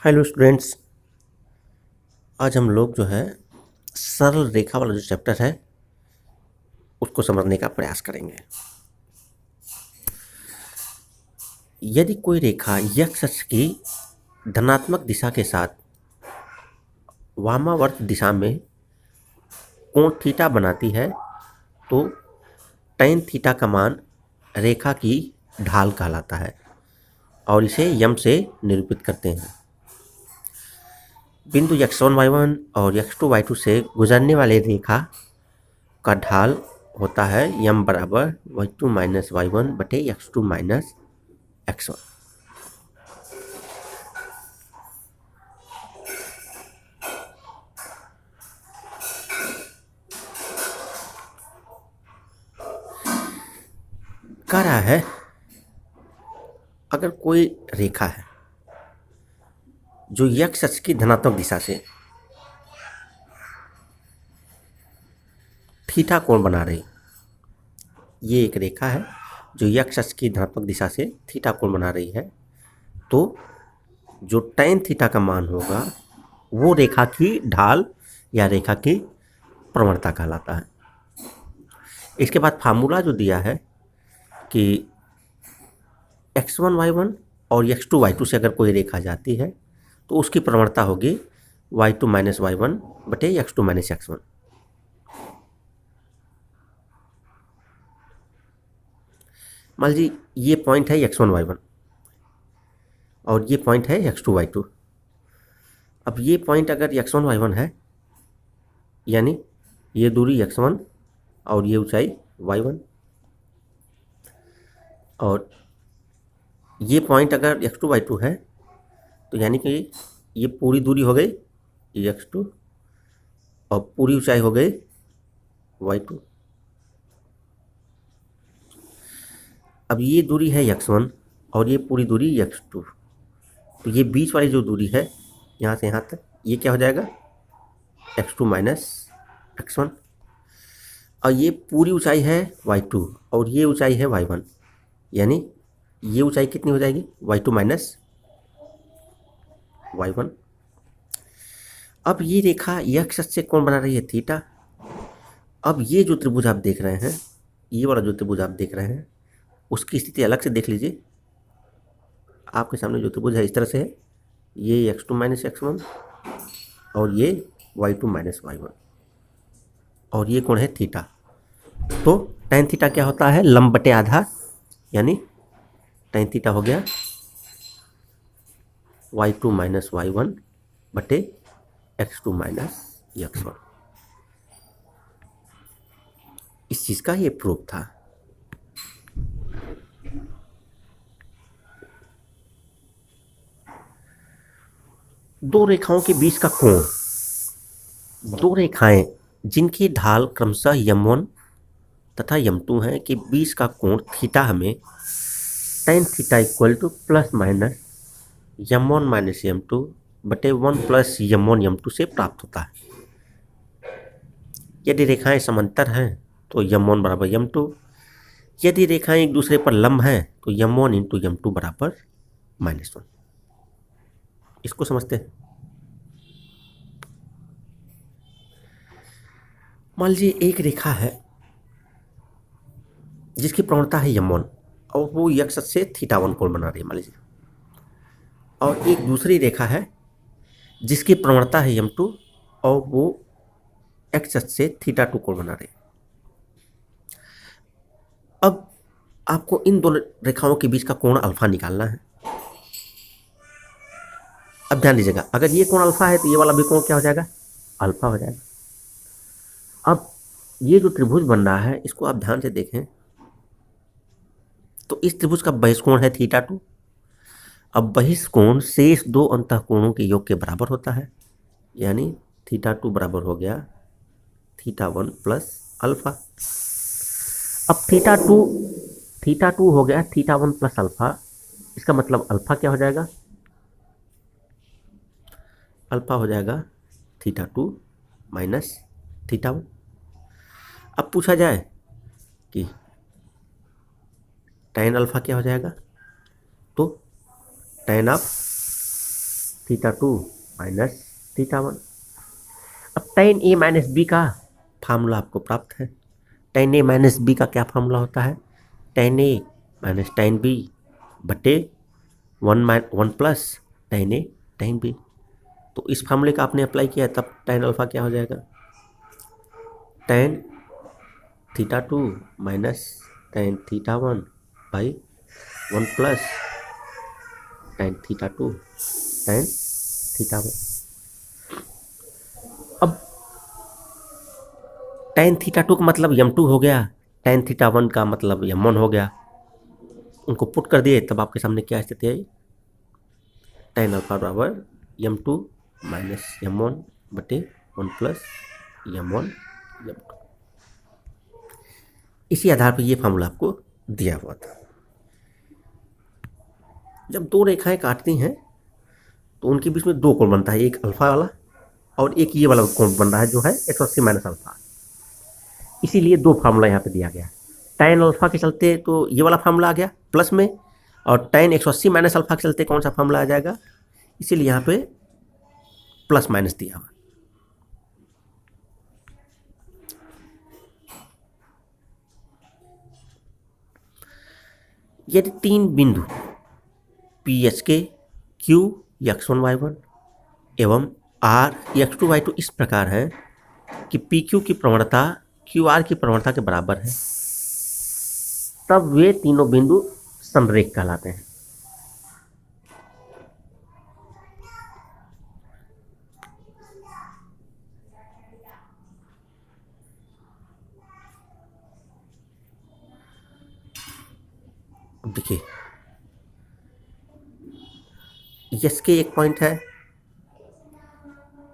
Hello students. आज हम लोग जो है सरल रेखा वाला जो चैप्टर है उसको समझने का प्रयास करेंगे। यदि कोई रेखा x अक्ष की धनात्मक दिशा के साथ वामावर्त दिशा में कोण थीटा बनाती है तो tan थीटा का मान रेखा की ढाल कहलाता है और इसे यम से निरूपित करते हैं। बिंदु x1 y1 और x2 y2 से गुजरने वाली रेखा का ढाल होता है यम बराबर y2 माइनस y1 बटे x2 माइनस x1। कह रहा है अगर कोई रेखा है जो x अक्ष की धनात्मक दिशा से थीटा कोण बना रही, ये एक रेखा है जो x अक्ष की धनात्मक दिशा से थीटा कोण बना रही है, तो जो tan थीटा का मान होगा वो रेखा की ढाल या रेखा की प्रवणता कहलाता है। इसके बाद फार्मूला जो दिया है कि x1 y1 और x2 y2 से अगर कोई रेखा जाती है तो उसकी प्रवणता होगी y2 माइनस y1 बटे x2 माइनस x1। मान लीजिए ये पॉइंट है x1 y1 और ये पॉइंट है x2 y2। अब ये पॉइंट अगर x1 y1 है यानी ये दूरी x1 और ये ऊंचाई y1, और ये पॉइंट अगर x2 y2 है तो यानी कि ये पूरी दूरी हो गई x2 और पूरी ऊंचाई हो गई y2। अब ये दूरी है x1 और ये पूरी दूरी x2, तो ये बीच वाली जो दूरी है यहाँ से यहाँ तक ये क्या हो जाएगा x2 माइनस x1, और ये पूरी ऊंचाई है y2 और ये ऊंचाई है y1, यानी ये ऊंचाई कितनी हो जाएगी y2 माइनस y1। अब ये रेखा x अक्ष से कोण बना रही है थीटा। अब ये जो त्रिभुज आप देख रहे हैं, ये वाला जो त्रिभुज आप देख रहे हैं उसकी स्थिति अलग से देख लीजिए। आपके सामने जो त्रिभुज है इस तरह से है, ये x2 माइनस x1 और ये y2 माइनस y1 और ये कोण है थीटा। तो tan थीटा क्या होता है लंब बटे आधार, यानी tan थीटा हो गया y2 माइनस y1 बटे x2 माइनस x1। इस चीज का ये प्रूफ था। दो रेखाओं के बीच का कोण, दो रेखाएं जिनकी ढाल क्रमशः m1 तथा m2 है के बीच का कोण थीटा हमें tan theta equal two plus minus m1 minus m2 बटे 1 प्लस m1 m2 से प्राप्त होता है। यदि रेखाएं समांतर हैं तो m1 बराबर m2, यदि रेखाएं एक दूसरे पर लंब हैं तो m1 इंटू m2 बराबर -1। इसको समझते हैं। मान लीजिए एक रेखा है जिसकी प्रवणता है m1 और वो x अक्ष से θ1 कोण बना रही है मान लीजिए, और एक दूसरी रेखा है जिसकी प्रवणता है m2 और वो x अक्ष से θ2 कोण बना रही है। अब आपको इन दो रेखाओं के बीच का कोण अल्फा निकालना है। अब ध्यान दीजिएगा, अगर ये कोण अल्फा है तो ये वाला भी कोण क्या हो जाएगा अल्फा हो जाएगा। अब ये जो त्रिभुज बन रहा है इसको आप ध्यान से देखें तो इस त्रिभुज का बहिष्कोण है θ2। अब बहिष्कोण शेष दो अंतःकोणों के योग के बराबर होता है, यानी θ2 बराबर हो गया θ1 प्लस अल्फा। अब θ2 हो गया θ1 प्लस अल्फा, इसका मतलब अल्फा क्या हो जाएगा अल्फा हो जाएगा θ2 माइनस θ1। अब पूछा जाए कि tan अल्फा क्या हो जाएगा, तो tan ऑफ θ2 माइनस θ1। अब tan a माइनस बी का फार्मूला आपको प्राप्त है। tan a माइनस बी का क्या फार्मूला होता है? tan a minus tan b बटे 1 plus tan a tan b। तो इस फार्मूले का आपने अप्लाई किया तब tan अल्फा क्या हो जाएगा? tan θ2 minus tan θ1 by 1 plus tan θ2 tan θ1। अब tan θ2 का मतलब m2 हो गया, tan θ1 का मतलब m1 हो गया। उनको पुट कर दिए तब आपके सामने क्या स्थिति आई? tan अल्फा बराबर m2 माइनस m1 बटे 1 प्लस m1 m2। इसी आधार पर ये फार्मूला आपको दिया हुआ था। जब दो रेखाएं काटती हैं तो उनके बीच में दो कोण बनता है, एक अल्फा वाला और एक ये वाला कोण बन रहा है जो है 180 माइनस अल्फा। इसीलिए दो फार्मूला यहाँ पे दिया गया। tan अल्फा के चलते तो ये वाला फार्मूला आ गया प्लस में, और tan 180 माइनस अल्फा के चलते कौन सा फार्मूला आ जाएगा? इसीलिए यहाँ पे प्लस माइनस दिया हुआ। यदि तीन बिंदु पी एच के क्यू x1 y1 एवं आर x2 y2 इस प्रकार है कि पी क्यू की प्रवणता क्यू आर की प्रवणता के बराबर है, तब वे तीनों बिंदु समरेख कहलाते हैं। अब देखिए, यस के एक पॉइंट है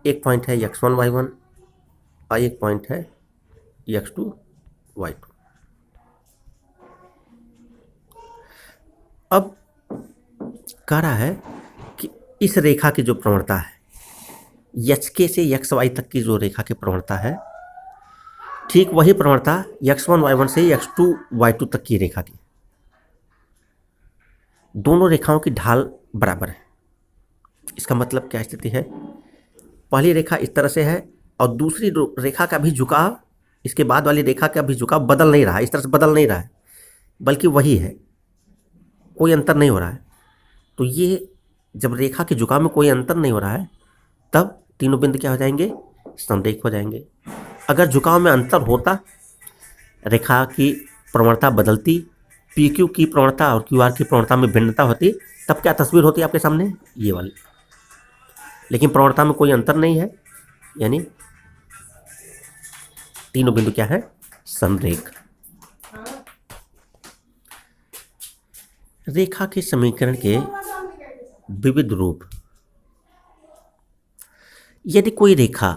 x1 y1 और एक पॉइंट है x2 y2। अब कह रहा है कि इस रेखा की जो प्रवणता है एच के से एक्स वाई तक की जो रेखा की प्रवणता है, ठीक वही प्रवणता x1 y1 से x2 y2 तक की रेखा की। दोनों रेखाओं की ढाल बराबर है। इसका मतलब क्या स्थिति है? पहली रेखा इस तरह से है और दूसरी रेखा का भी झुकाव, इसके बाद वाली रेखा का भी झुकाव बदल नहीं रहा है, इस तरह से बदल नहीं रहा है, बल्कि वही है, कोई अंतर नहीं हो रहा है। तो ये जब रेखा के झुकाव में कोई अंतर नहीं हो रहा है तब तीनों बिंदु क्या हो जाएंगे? समरेख हो जाएंगे। अगर झुकाव में अंतर होता, रेखा की प्रवणता बदलती, पी क्यू की प्रवणता और क्यू आर की प्रवणता में भिन्नता होती, तब क्या तस्वीर होती आपके सामने? ये वाली। लेकिन प्रवणता में कोई अंतर नहीं है, यानी तीनों बिंदु क्या है? समरेख। रेखा के समीकरण के विविध रूप। यदि कोई रेखा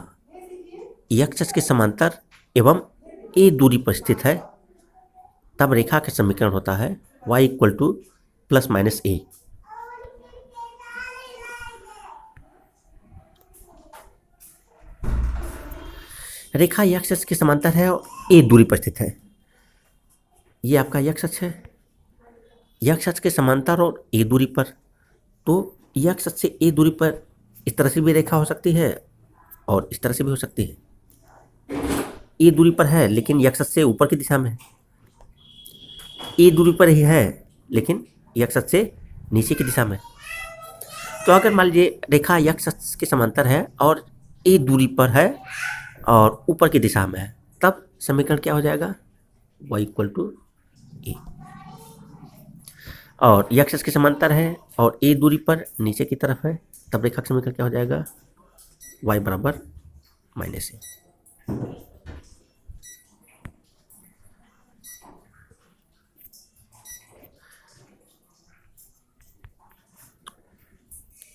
x अक्ष के समांतर एवं a दूरी पर स्थित है तब रेखा का समीकरण होता है y equal two plus minus a। Rekha x अक्ष के समांतर है और a दूरी पर स्थित है। ये आपका x अक्ष है, x अक्ष के समांतर और a दूरी पर, तो x अक्ष से a दूरी पर इस तरह से भी रेखा हो सकती है और इस तरह से भी हो सकती है। a दूरी पर है लेकिन x अक्ष से ऊपर की दिशा में, a दूरी पर ही है लेकिन x अक्ष से नीचे की दिशा में। तो अगर मान लीजिए रेखा x अक्ष के समांतर है और a दूरी पर है और ऊपर की दिशा में है, तब समीकरण क्या हो जाएगा? y equal to a। और x अक्ष के समांतर है और a दूरी पर नीचे की तरफ है, तब रेखा का समीकरण क्या हो जाएगा? y बराबर माइनस a।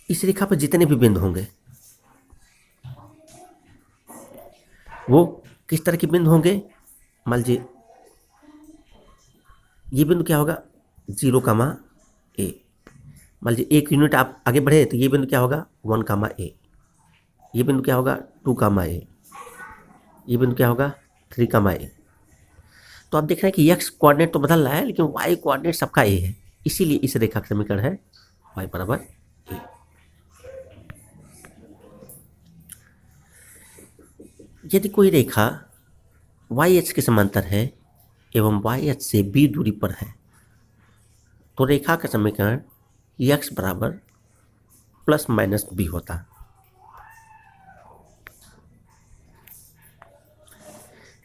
इस रेखा पर जितने भी बिंदु होंगे वो किस तरह के बिंदु होंगे? मान लीजिए ये बिंदु क्या होगा? 0, a। मान लीजिए 1 यूनिट आप आगे बढ़े तो ये बिंदु क्या होगा? 1, a। ये बिंदु क्या होगा? 2, a। ये बिंदु क्या होगा? 3, a। तो आप देख रहे हैं कि x कोऑर्डिनेट तो बदल रहा है लेकिन y कोऑर्डिनेट सबका a है, इसीलिए इस रेखा का समीकरण है y बराबर a। यदि कोई रेखा वाई अक्ष के समांतर है एवं वाई अक्ष से बी दूरी पर है तो रेखा का समीकरण एक्स बराबर प्लस माइनस बी होता है।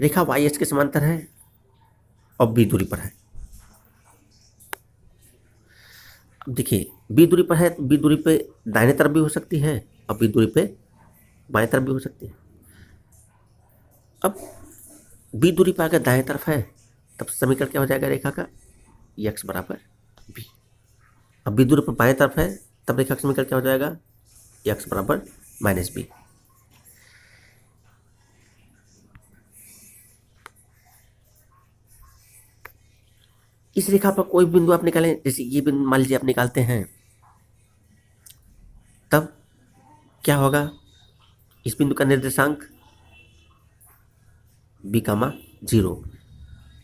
रेखा वाई अक्ष के समांतर है और बी दूरी पर है। अब देखिए बी दूरी पर है तो बी दूरी पे दाहिने तरफ भी हो सकती है और बी दूरी पे बाएं तरफ भी हो सकती है। अब बी दूरी पर अगर दाएं तरफ है तब समीकरण क्या हो जाएगा रेखा का, एक्स बराबर बी। अब बी दूरी पर बाएं तरफ है तब रेखा का समीकरण क्या हो जाएगा, एक्स बराबर माइनस बी। इस रेखा पर कोई बिंदु आप निकालें, जैसे ये बिंदु मान लीजिए आप निकालते हैं, तब क्या होगा, इस बिंदु का निर्देशांक बी कामा 0।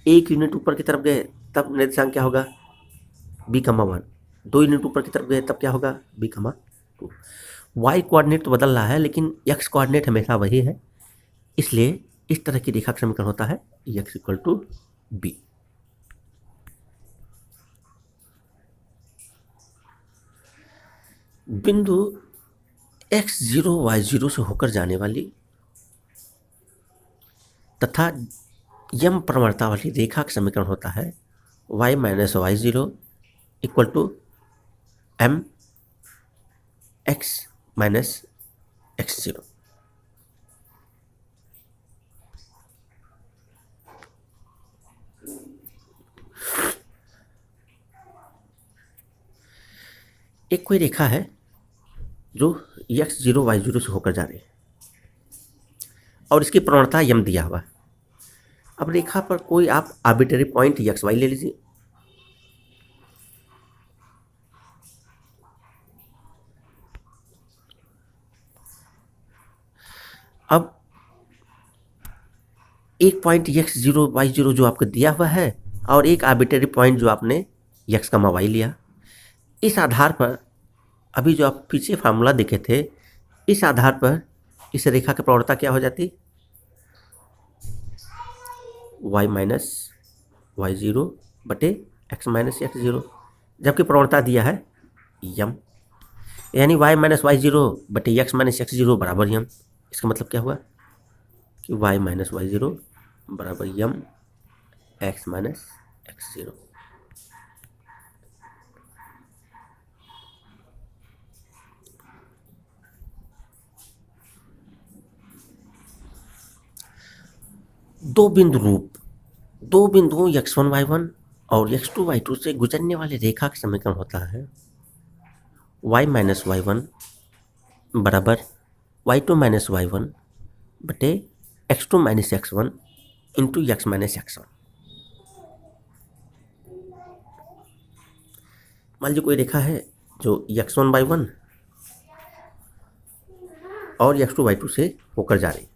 एक यूनिट ऊपर की तरफ गए तब निर्देशांक क्या होगा, बी कामा 1। 2 यूनिट ऊपर की तरफ गए तब क्या होगा, बी कामा 2। वाई कोऑर्डिनेट तो बदल रहा है लेकिन एक्स कोऑर्डिनेट हमेशा वही है, इसलिए इस तरह की रेखा का समीकरण होता है एक्स इक्वल टू बी। बिंदु x0 y0 से होकर जाने वाली तथा यम प्रवणता वाली रेखा का समीकरण होता है y minus y zero equal to m x minus x zero. एक कोई रेखा है जो x0 y0 से होकर जा रही है और इसकी प्रवणता यम दिया हुआ है। अब रेखा पर कोई आप आर्बिट्ररी पॉइंट एक्स वाई ले लीजिए। अब एक पॉइंट x0 y0 जो आपको दिया हुआ है और एक आर्बिट्ररी पॉइंट जो आपने x का y लिया, इस आधार पर अभी जो आप पीछे फार्मूला देखे थे, इस आधार पर इस रेखा की प्रवणता क्या हो जाती, y माइनस वाई जीरो बटे एक्स माइनस एक्स जीरो, जबकि प्रवणता दिया है यम, यानी y माइनस वाई जीरो बटे एक्स माइनस एक्स जीरो बराबर यम। इसका मतलब क्या हुआ कि y माइनस वाई जीरो बराबर यम एक्स माइनस एक्स जीरो। दो बिंदुओं x1 y1 और x2 y2 से गुजरने वाली रेखा का समीकरण होता है y माइनस वाई वन बराबर y2 माइनस वाई वन बटे x2 minus x one into X minus x one. मान लीजिए कोई रेखा है जो x1 y1 और x2 y2 से होकर जा रही है।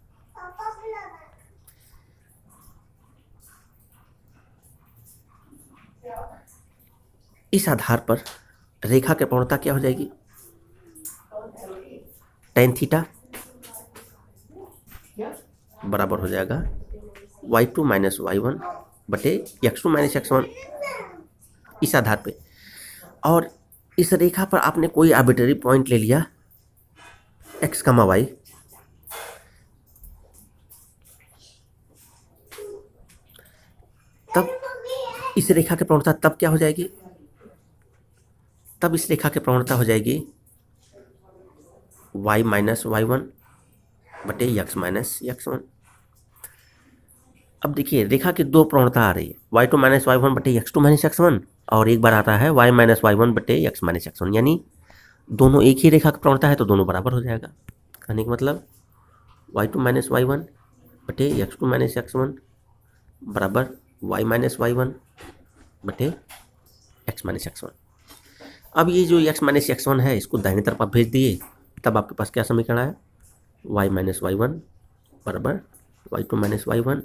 इस आधार पर रेखा की प्रवणता क्या हो जाएगी, tan थीटा बराबर हो जाएगा y2 माइनस वाई वन बटे x2 माइनस एक्स वन। इस आधार पे और इस रेखा पर आपने कोई आर्बिट्ररी पॉइंट ले लिया x कमा y, तब इस रेखा की प्रवणता तब क्या हो जाएगी, तब इस रेखा की प्रवणता हो जाएगी y माइनस वाई वन बटे एक्स माइनस एक्स वन। अब देखिए रेखा की दो प्रवणता आ रही है, y2 माइनस वाई वन बटे x two minus x one, और एक बार आता है y माइनस वाई वन बटे एक्स माइनस एक्स वन, यानी दोनों एक ही रेखा की प्रवणता है तो दोनों बराबर हो जाएगा। कहने का मतलब y2 माइनस वाई वन बटे x two minus x one बराबर y माइनस वाई वन बटे एक्स माइनस एक्स वन। अब ये जो x माइनस एक्स वन है इसको दाहिने तरफ आप भेज दिए, तब आपके पास क्या समीकरण है, y माइनस वाई वन बराबर y2 माइनस वाई वन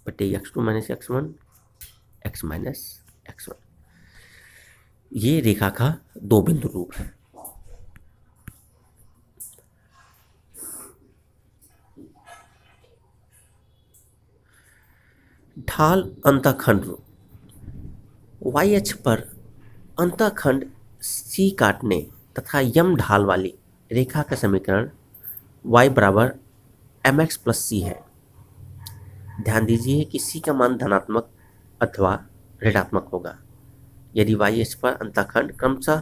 बटे x2 minus x one x minus x one. ये रेखा का दो बिंदु रूप है। ढाल अंतःखंड रूप, वाई अक्ष पर अंतःखंड सी काटने तथा यम ढाल वाली रेखा का समीकरण y बराबर एम एक्स प्लस सी है। ध्यान दीजिए कि सी का मान धनात्मक अथवा ऋणात्मक होगा यदि y अक्ष पर अंतःखंड क्रमशः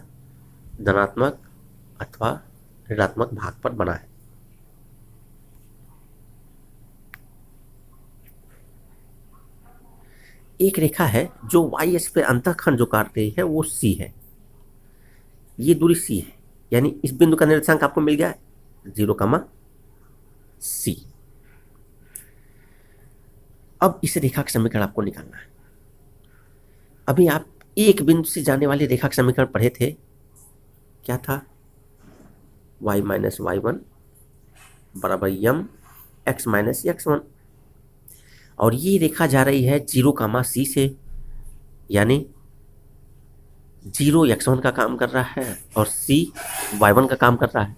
धनात्मक अथवा ऋणात्मक भाग पर बना है। एक रेखा है जो y अक्ष पर अंतःखंड जो काट रही है वो c है, ये दूरी c है, यानी इस बिंदु का निर्देशांक आपको मिल गया है 0, c। अब इस रेखा का समीकरण आपको निकालना है। अभी आप एक बिंदु से जाने वाली रेखा का समीकरण पढ़े थे, क्या था? y माइनस वाई वन बराबर यम एक्स माइनस एक्स वन, और ये रेखा जा रही है 0, c से, यानी 0 x1 का काम कर रहा है और c y1 का काम कर रहा है।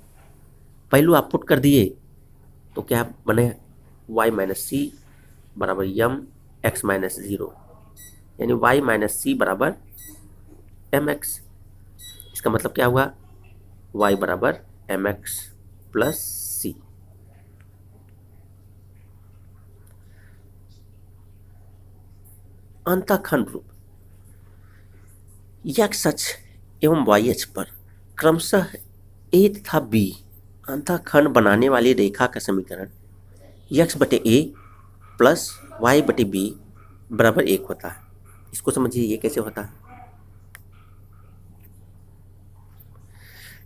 पहलू आप पुट कर दिए तो क्या बने? y माइनस सी बराबर यम एक्स माइनस 0, यानी y माइनस सी बराबर एम एक्स। इसका मतलब क्या हुआ? y बराबर एम एक्स प्लस सी। अंतःखंड रूप x अक्ष एवं y अक्ष पर क्रमशः a तथा b अंतःखंड बनाने वाली रेखा का समीकरण x बटे a प्लस y बटे b बराबर 1 होता है। इसको समझिए, ये कैसे होता है?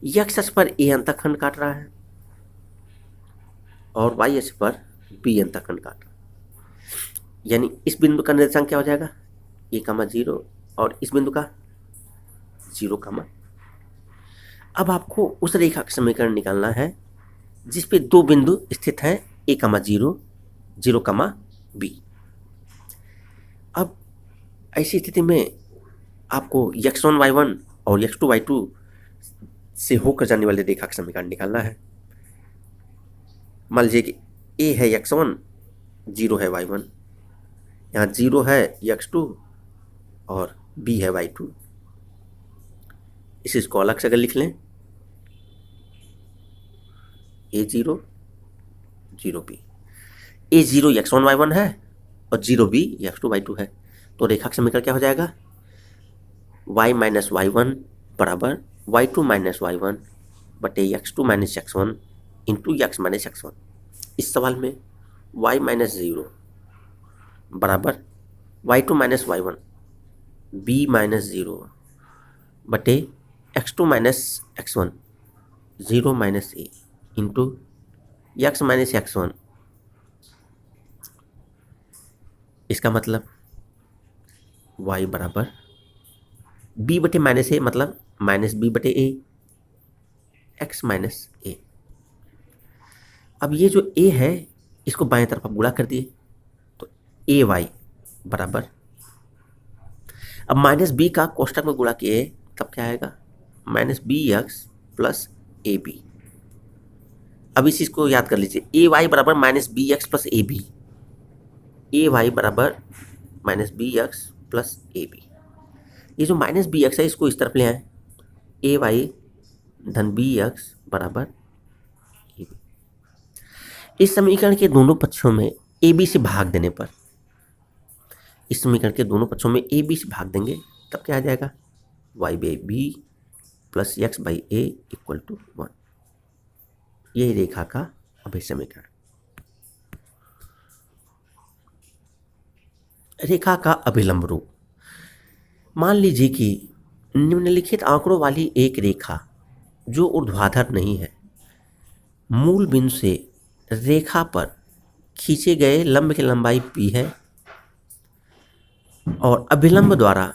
x अक्ष पर a अंतःखंड काट रहा है और y अक्ष पर b अंतःखंड काट रहा है, यानी इस बिंदु का निर्देशांक क्या हो जाएगा? a,0 और इस बिंदु का 0, अब आपको उस रेखा का समीकरण निकालना है जिस पे दो बिंदु स्थित हैं a,0, 0, अब ऐसी स्थिति में आपको x1 y1 और x2 y2 से होकर जाने वाली रेखा का समीकरण निकालना है। मान लीजिए कि a है x1, 0 है y1, यहाँ 0 है x2 और b है y2। इसको अलग से अगर लिख लें, a0, 0b, a0 x1 y1 है और 0b x2 y2 है, तो रेखा का समीकरण क्या हो जाएगा? y माइनस वाई वन बराबर y2 माइनस वाई वन बटे x2 minus x1 into x minus x1। इस सवाल में y माइनस 0 बराबर y2 minus Y one b minus 0 बटे x2 minus x1 0 minus a into x minus x1। इसका मतलब y बराबर b बटे माइनस a, मतलब माइनस b बटे a, x माइनस a। अब ये जो a है इसको बाएं तरफ आप गुणा कर दिए तो ए वाई बराबर, अब माइनस b का कोष्टक में गुणा किए तब क्या आएगा? Minus B X plus A B. अब इस चीज़ को याद कर लीजिए, ए वाई बराबर minus B X plus A B, A Y बराबर minus B X plus A B. ये जो माइनस बी एक्स है इसको इस तरफ ले आए, ए वाई धन बी एक्स बराबर ए बी। इस समीकरण के दोनों पक्षों में ए बी से भाग देने पर, इस समीकरण के दोनों पक्षों में ए बी से भाग देंगे तब क्या आ जाएगा? Y by b plus x by a equal to 1। यही रेखा का अभिन्न समीकरण। रेखा का अभिलंब रूप, मान लीजिए कि निम्नलिखित आंकड़ों वाली एक रेखा जो ऊर्ध्वाधर नहीं है, मूल बिंदु से रेखा पर खींचे गए लंब की लंबाई p है और अभिलंब द्वारा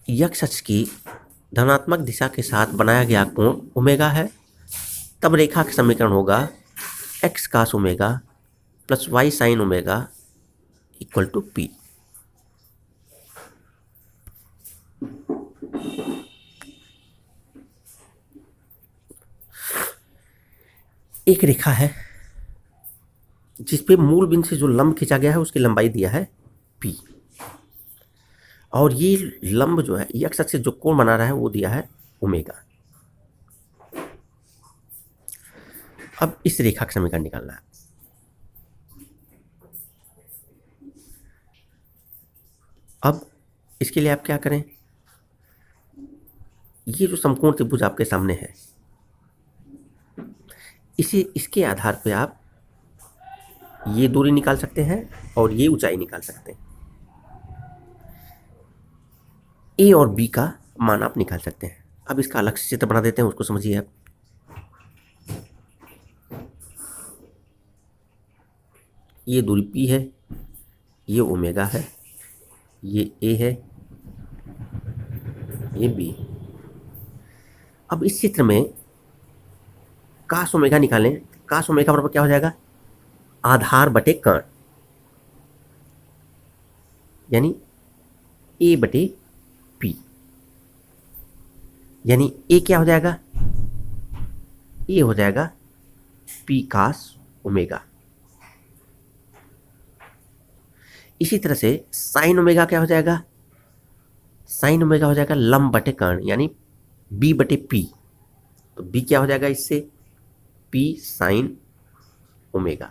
x अक्ष की धनात्मक दिशा के साथ बनाया गया कोण ओमेगा है, तब रेखा का समीकरण होगा x cos omega plus y sin omega equal to p। एक रेखा है जिस पे मूल बिंदु से जो लंब खींचा गया है उसकी लंबाई दिया है पी। और ये लंब जो है एक्स एक्सिस से जो कोण बना रहा है वो दिया है ओमेगा। अब इस रेखा का समीकरण निकालना है। अब इसके लिए आप क्या करें, ये जो समकोण त्रिभुज आपके सामने है इसके आधार पे आप ये दूरी निकाल सकते हैं और ये ऊंचाई निकाल सकते हैं। ए और बी का मान आप निकाल सकते हैं। अब इसका अलग से चित्र बना देते हैं, उसको समझिए आप। ये दूरी पी है, ये ओमेगा है, ये ए है, ये बी। अब इस चित्र में कास ओमेगा निकालें। कास ओमेगा बराबर क्या हो जाएगा, आधार बटे कर्ण, यानी ए बटे पी। यानी ए क्या हो जाएगा, ए हो जाएगा पी कास ओमेगा। इसी तरह से साइन ओमेगा क्या हो जाएगा, साइन ओमेगा हो जाएगा लंब बटे कर्ण, यानी बी बटे पी। तो बी क्या हो जाएगा इससे, पी साइन ओमेगा।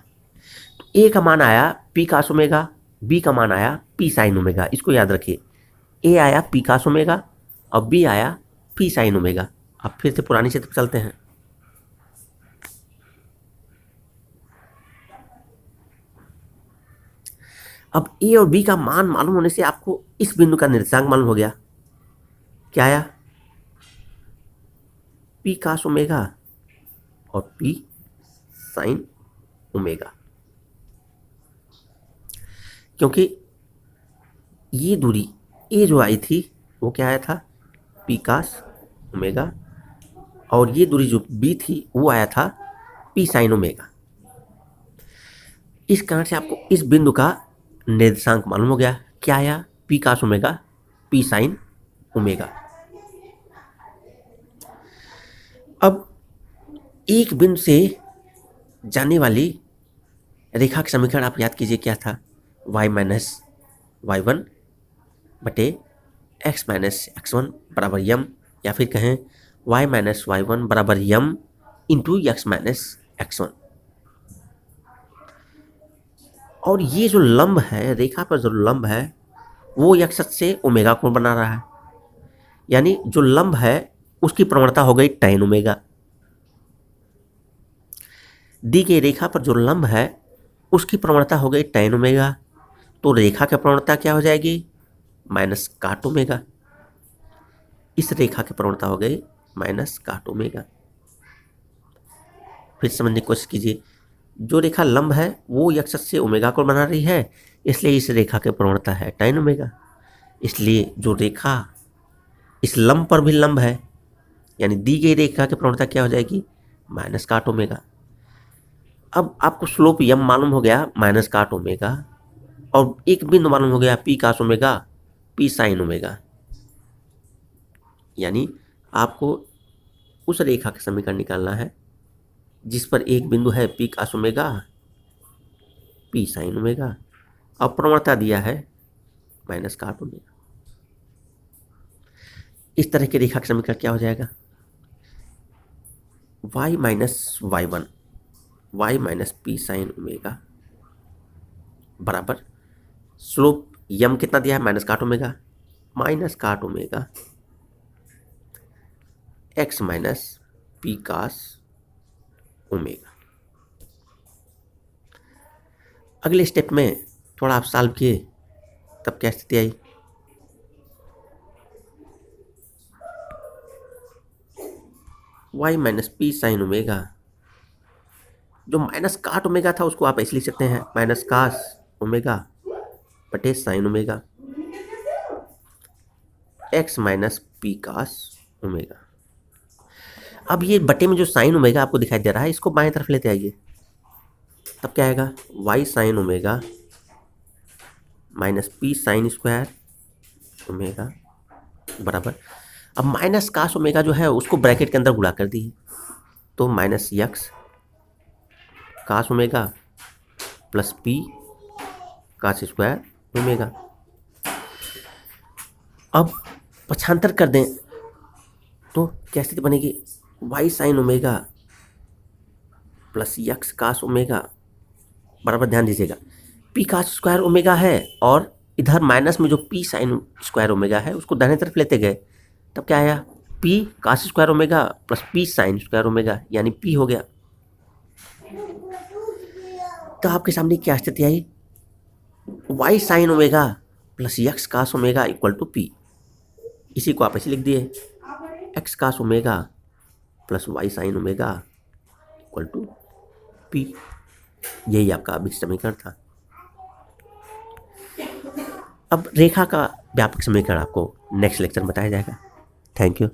तो ए का मान आया पी कास ओमेगा, बी का मान आया पी साइन ओमेगा। इसको याद रखिए, ए आया पी कास ओमेगा और बी आया पी साइन ओमेगा। अब फिर से पुरानी चित्र पर चलते हैं। अब ए और बी का मान मालूम होने से आपको इस बिंदु का निर्देशांक मालूम हो गया। क्या आया, पी कास ओमेगा और पी साइन ओमेगा। क्योंकि ये दूरी ए जो आई थी वो क्या आया था, पी कास ओमेगा, और ये दूरी जो बी थी वो आया था पी साइन ओमेगा। इस कारण से आपको इस बिंदु का निर्देशांक मालूम हो गया। क्या आया, P cos omega p sine omega. अब एक बिंदु से जाने वाली रेखा का समीकरण आप याद कीजिए, क्या था, y माइनस वाई वन बटे एक्स माइनस एक्स वन बराबर यम, या फिर कहें y माइनस वाई वन बराबर M into X minus x one. और ये जो लंब है, रेखा पर जो लंब है वो एक्स अक्ष से ओमेगा कोण बना रहा है, यानी जो लंब है उसकी प्रवणता हो गई tan ओमेगा। दी गई रेखा पर जो लंब है उसकी प्रवणता हो गई tan ओमेगा। तो रेखा की प्रवणता क्या हो जाएगी, माइनस काट ओमेगा। इस रेखा की प्रवणता हो गई माइनस काट ओमेगा। फिर समझने की कोशिश कीजिए, जो रेखा लंब है वो एक्स अक्ष से ओमेगा कोण बना रही है, इसलिए इस रेखा की प्रवणता है tan ओमेगा। इसलिए जो रेखा इस लंब पर भी लंब है, यानी दी गई रेखा की प्रवणता क्या हो जाएगी, माइनस काट ओमेगा। अब आपको स्लोप यम मालूम हो गया माइनस काट ओमेगा, और एक बिंदु मालूम हो गया p cos omega p sine omega. यानी आपको उस रेखा का समीकरण निकालना है जिस पर एक बिंदु है p cos omega p sine omega और प्रवणता दिया है माइनस काट ओमेगा। इस तरह की रेखा का समीकरण क्या हो जाएगा, y minus Y one y minus p sine omega बराबर स्लोप यम कितना दिया है, minus cot omega x minus p cos omega. अगले स्टेप में थोड़ा आप सॉल्व किए, तब क्या स्थिति आई, y minus p sine omega, जो माइनस काट ओमेगा था उसको आप ऐसे लिख सकते हैं, माइनस कास ओमेगा बटे sine omega x minus p cos omega. अब ये बटे में जो साइन ओमेगा आपको दिखाई दे रहा है इसको बाएं तरफ लेते आइए, तब क्या आएगा, y sine omega minus p sine square omega बराबर, अब माइनस कास ओमेगा जो है उसको ब्रैकेट के अंदर गुणा कर दी, तो minus x cos omega plus p cos square omega. अब पक्षांतर कर दें तो क्या स्थिति बनेगी, y sine omega plus x cos omega बराबर, ध्यान दीजिएगा पी कास स्क्वायर ओमेगा है और इधर माइनस में जो पी साइन स्क्वायर ओमेगा है उसको दाहिने तरफ लेते गए, तब क्या आया, P cos square omega plus P sine square omega यानी पी हो गया। तो आपके सामने क्या स्थिति आई, Y sine omega plus x cos omega equal to P. इसी को आप ऐसे लिख दिए, X cos omega plus Y sine omega equal to P. यही आपका अभी समीकरण था। अब रेखा का व्यापक समीकरण आपको नेक्स्ट लेक्चर में बताया जाएगा। Thank you.